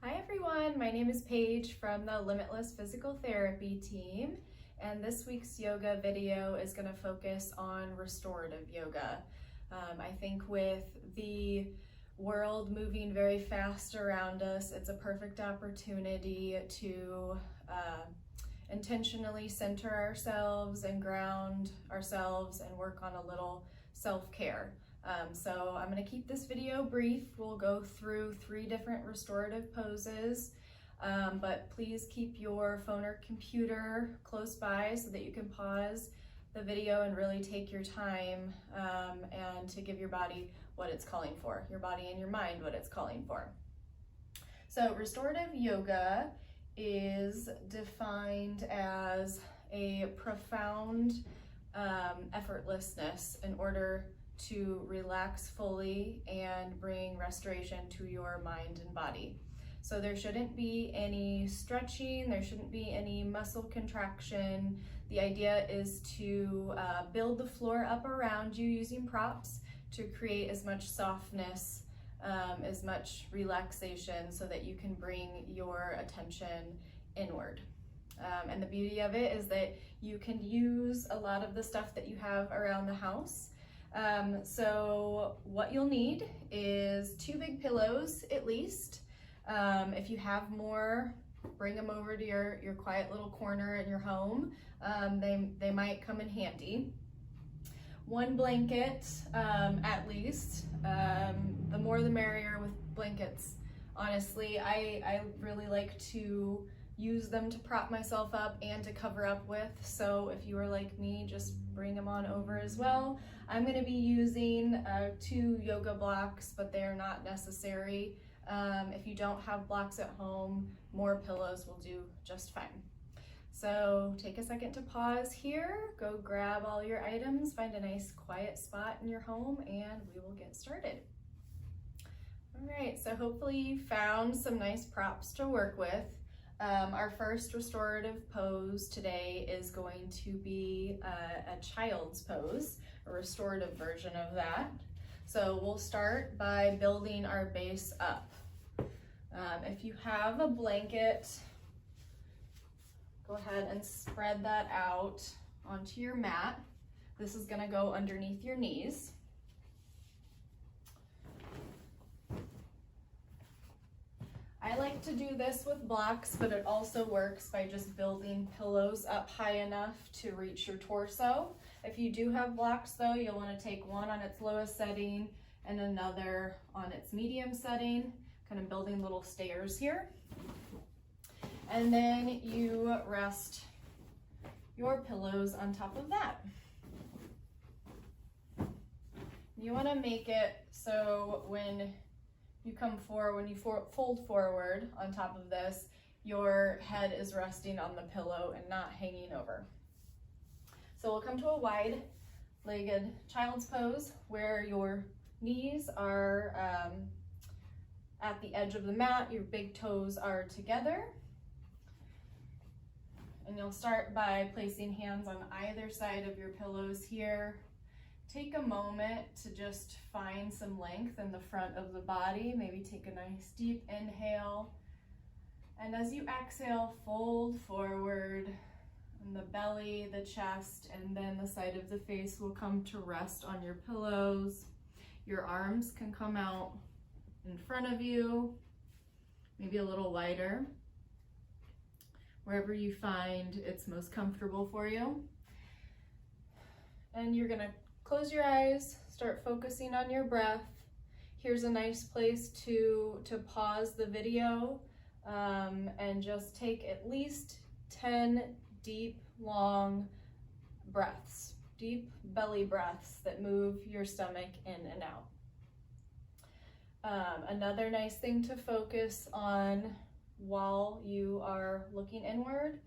Hi everyone, my name is Paige from the Limitless Physical Therapy team, and this week's yoga video is going to focus on restorative yoga. I think with the world moving very fast around us, it's a perfect opportunity to intentionally center ourselves and ground ourselves and work on a little self-care. So I'm going to keep this video brief. We'll go through 3 different restorative poses, but please keep your phone or computer close by so that you can pause the video and really take your time and to give your body what it's calling for, your body and your mind what it's calling for. So restorative yoga is defined as a profound effortlessness in order to relax fully and bring restoration to your mind and body. So there shouldn't be any stretching, there shouldn't be any muscle contraction. The idea is to build the floor up around you using props to create as much softness, as much relaxation so that you can bring your attention inward. And the beauty of it is that you can use a lot of the stuff that you have around the house. So what you'll need is 2 big pillows at least. If you have more, bring them over to your quiet little corner in your home. They might come in handy. 1 blanket at least. The more the merrier with blankets. Honestly, I really like to use them to prop myself up and to cover up with. So if you are like me, just bring them on over as well. I'm going to be using 2 yoga blocks, but they're not necessary. If you don't have blocks at home, more pillows will do just fine. So take a second to pause here, go grab all your items, find a nice quiet spot in your home, and we will get started. All right, so hopefully you found some nice props to work with. Our first restorative pose today is going to be a child's pose, a restorative version of that. So we'll start by building our base up. If you have a blanket, go ahead and spread that out onto your mat. This is going to go underneath your knees. I like to do this with blocks, but it also works by just building pillows up high enough to reach your torso. If you do have blocks though, you'll want to take one on its lowest setting and another on its medium setting, kind of building little stairs here. And then you rest your pillows on top of that. You want to make it so when you come forward, when you fold forward on top of this, your head is resting on the pillow and not hanging over. So we'll come to a wide-legged child's pose where your knees are at the edge of the mat, your big toes are together. And you'll start by placing hands on either side of your pillows here. Take a moment to just find some length in the front of the body. Maybe take a nice deep inhale. And as you exhale, fold forward. And the belly, the chest, and then the side of the face will come to rest on your pillows. Your arms can come out in front of you, maybe a little wider, wherever you find it's most comfortable for you. And you're going to close your eyes, start focusing on your breath. Here's a nice place to pause the video and just take at least 10 deep, long breaths, deep belly breaths that move your stomach in and out. Another nice thing to focus on while you are looking inward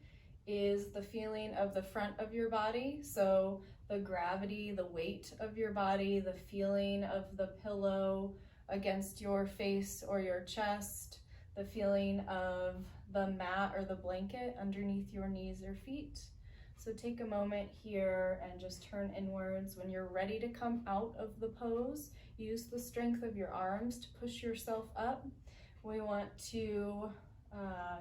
is the feeling of the front of your body. So the gravity, the weight of your body, the feeling of the pillow against your face or your chest, the feeling of the mat or the blanket underneath your knees or feet. So take a moment here and just turn inwards. When you're ready to come out of the pose, use the strength of your arms to push yourself up. We want to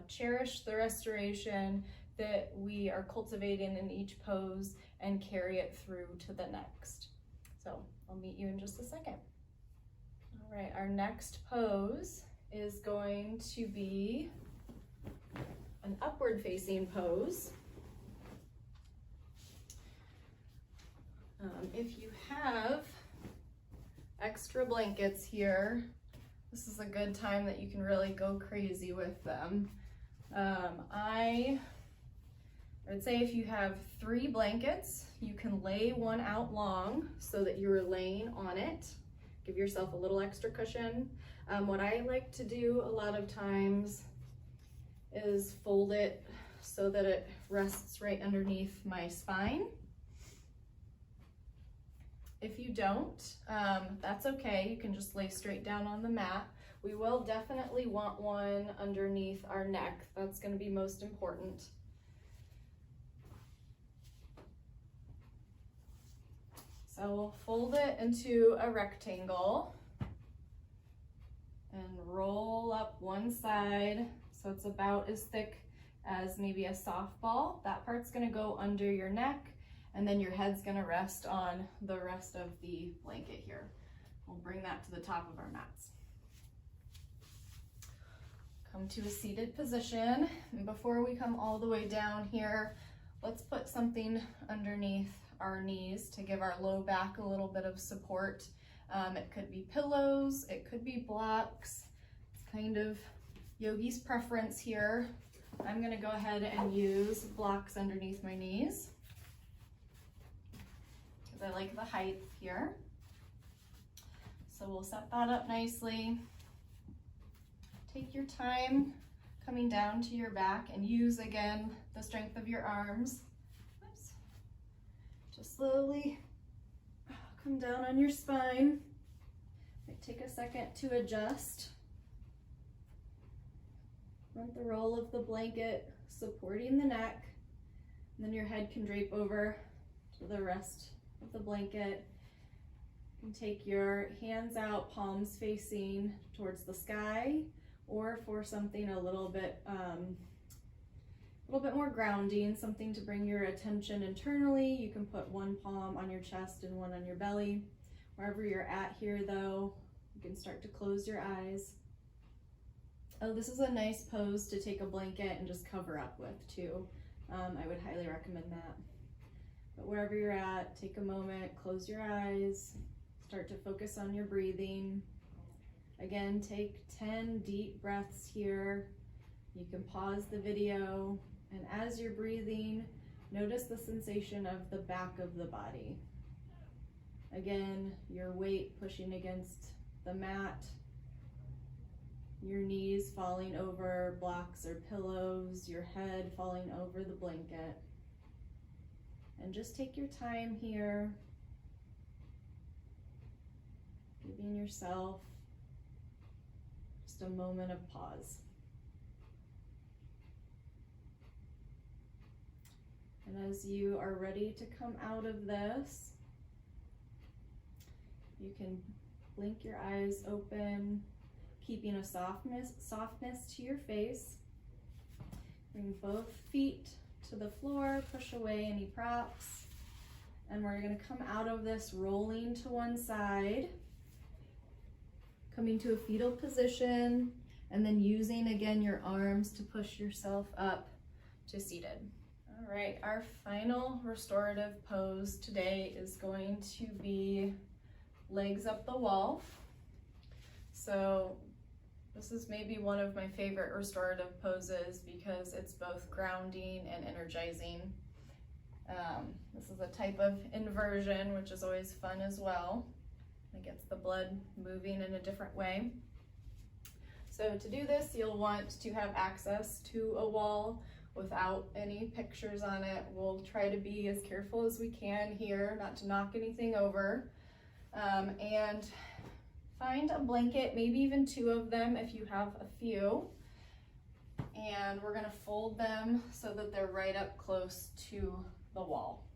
cherish the restoration that we are cultivating in each pose and carry it through to the next. So I'll meet you in just a second. All right, our next pose is going to be an upward facing pose. If you have extra blankets here, this is a good time that you can really go crazy with them. I would say if you have 3 blankets, you can lay one out long so that you're laying on it. Give yourself a little extra cushion. What I like to do a lot of times is fold it so that it rests right underneath my spine. If you don't, that's okay. You can just lay straight down on the mat. We will definitely want one underneath our neck. That's going to be most important. So we'll fold it into a rectangle and roll up one side so it's about as thick as maybe a softball. That part's going to go under your neck, and then your head's going to rest on the rest of the blanket here. We'll bring that to the top of our mats. Come to a seated position, and before we come all the way down here, let's put something underneath our knees to give our low back a little bit of support. It could be pillows, it could be blocks. It's kind of yogi's preference here. I'm going to go ahead and use blocks underneath my knees because I like the height here. So we'll set that up nicely. Take your time coming down to your back and use again the strength of your arms. Oops. Just slowly come down on your spine. Might take a second to adjust. Want the roll of the blanket supporting the neck, and then your head can drape over to the rest of the blanket. You can take your hands out, palms facing towards the sky, or for something a little bit more grounding, something to bring your attention internally, you can put one palm on your chest and one on your belly. Wherever you're at here though, you can start to close your eyes. Oh, this is a nice pose to take a blanket and just cover up with too. I would highly recommend that. But wherever you're at, take a moment, close your eyes, start to focus on your breathing. Again, take 10 deep breaths here. You can pause the video, and as you're breathing, notice the sensation of the back of the body. Again, your weight pushing against the mat, your knees falling over blocks or pillows, your head falling over the blanket. And just take your time here, giving yourself just a moment of pause. And as you are ready to come out of this, you can blink your eyes open, keeping a softness to your face. Bring both feet to the floor, push away any props. And we're going to come out of this rolling to one side, coming to a fetal position, and then using again your arms to push yourself up to seated. All right, our final restorative pose today is going to be legs up the wall. So this is maybe one of my favorite restorative poses because it's both grounding and energizing. This is a type of inversion, which is always fun as well. It gets the blood moving in a different way. So to do this, you'll want to have access to a wall without any pictures on it. We'll try to be as careful as we can here, not to knock anything over. And find a blanket, maybe even 2 of them if you have a few. And we're gonna fold them so that they're right up close to the wall.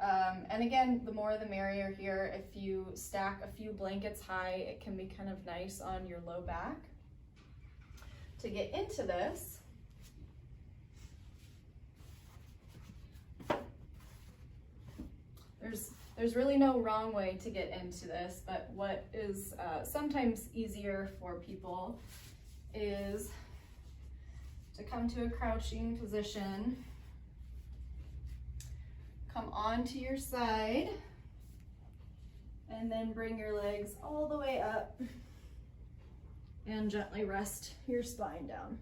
And again, the more the merrier here. If you stack a few blankets high, it can be kind of nice on your low back. to get into this, there's really no wrong way to get into this, but what is sometimes easier for people is to come to a crouching position, come onto your side, and then bring your legs all the way up and gently rest your spine down.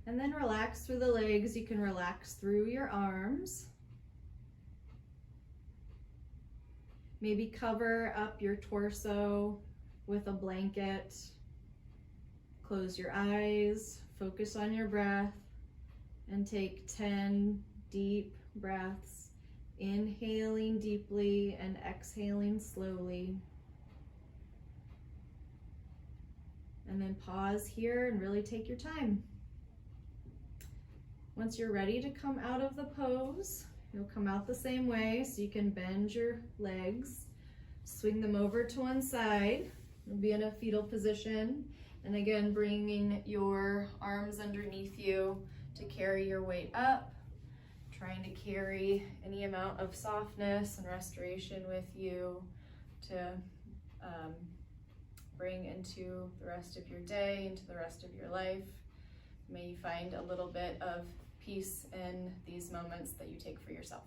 And then relax through the legs. You can relax through your arms. Maybe cover up your torso with a blanket. Close your eyes, focus on your breath, and take 10 deep breaths, inhaling deeply and exhaling slowly. And then pause here and really take your time. Once you're ready to come out of the pose, you'll come out the same way, so you can bend your legs, swing them over to one side. You'll be in a fetal position. And again, bringing your arms underneath you to carry your weight up, trying to carry any amount of softness and restoration with you to bring into the rest of your day, into the rest of your life. May you find a little bit of peace in these moments that you take for yourself.